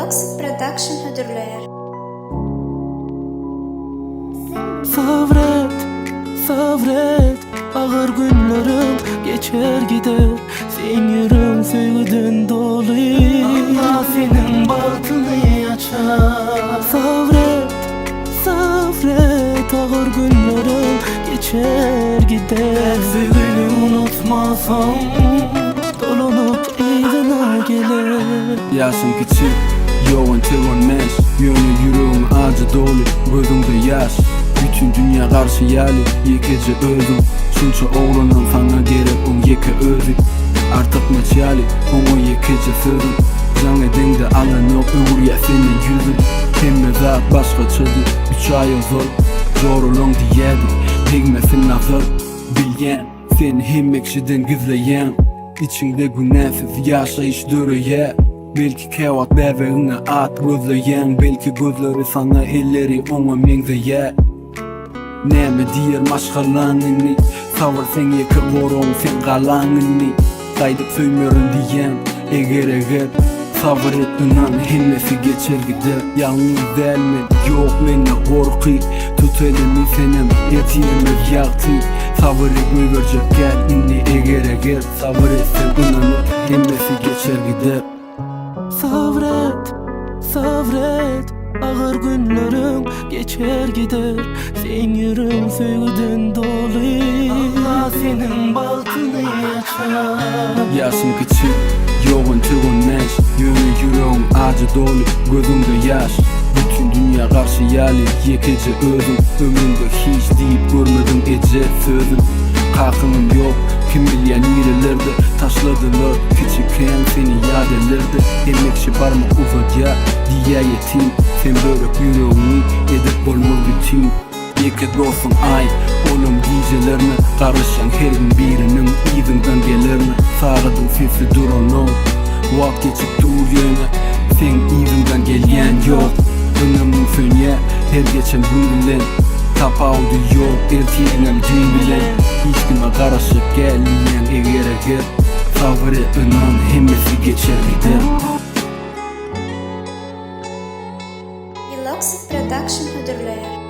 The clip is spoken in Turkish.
Relaxed Production hazırlayar. Sabret, sabret, ağır günlerim geçer gider. Sen yüreğin sevgiden dolu, Allah senin bahtını açar. Sabret, sabret, ağır günlerim geçer gider. Sevgini unutmasam dolunup evine gelir. Yaşın küçük, yoğun tırmanmış. Yönü yüreğin acı dolu, gözümde yaş. Bütün dünya karşı yali, yekece öldüm. Şunça oğlanım sana gerek yeke özü. Artık meçali, onu yekece sığdım. Can edinde alınıp uğur ya senin yüzün. Hem zat başka çıdı, üç ay zor. Zorulun diyedi, pekmesin nazar. Bilgen, seni hem ekşiden gizleyen. İçinde günahsız yaşayış dörüye. Belki kevat bebeğine at gözleyen. Belki gözleri sana elleri ona mengzeye. Näme diýer maşgalanlyny, savur sen ýeke boron sen galanlyny. Gaýdyp söýmerin diýen, eger savur etdiňden hemmesi geçer gider. Ýalňyz dälmen, ýok mende gorky, tut elimi senem, ýetirme ýagty. Savur etme berjek gel, indi eger savur etsen ynanyp hemmesi geçer gider. Sabret, sabret, ağır günlerim geçer gider. Sen yüreğin sevgiden dolu, Allah senin bahtını açar. Yaşın küçük, yoğun tırmanmış. Yönü yüreğin acı dolu, gözümde yaş. Bütün dünya karşı yali, yekece özüm. Ömrümde hiç deyip görmedim ece sözüm. Kalkınım yok, kim bilyen nerelerde taşladılar. Küçükken seni yad ederdi. Emekşi parmak uzak ya, diye yetim. Sen börek yüreğini edip bolma bütün. Yeke dostum ay, oğlum gecelerini karışan her birinin izinden gelerini. Sağladın sesi duranım, vakt geçip dur yöne. Sen izinden gelyen yok, önemli sönye her geçen gün bilen. Tapaudu yok, ertiğinem dün bilen. Hiç güne karışıp gelmeyen eger savur etdiňden hemmesi geçer gider. Relaxed Production hazırlayar.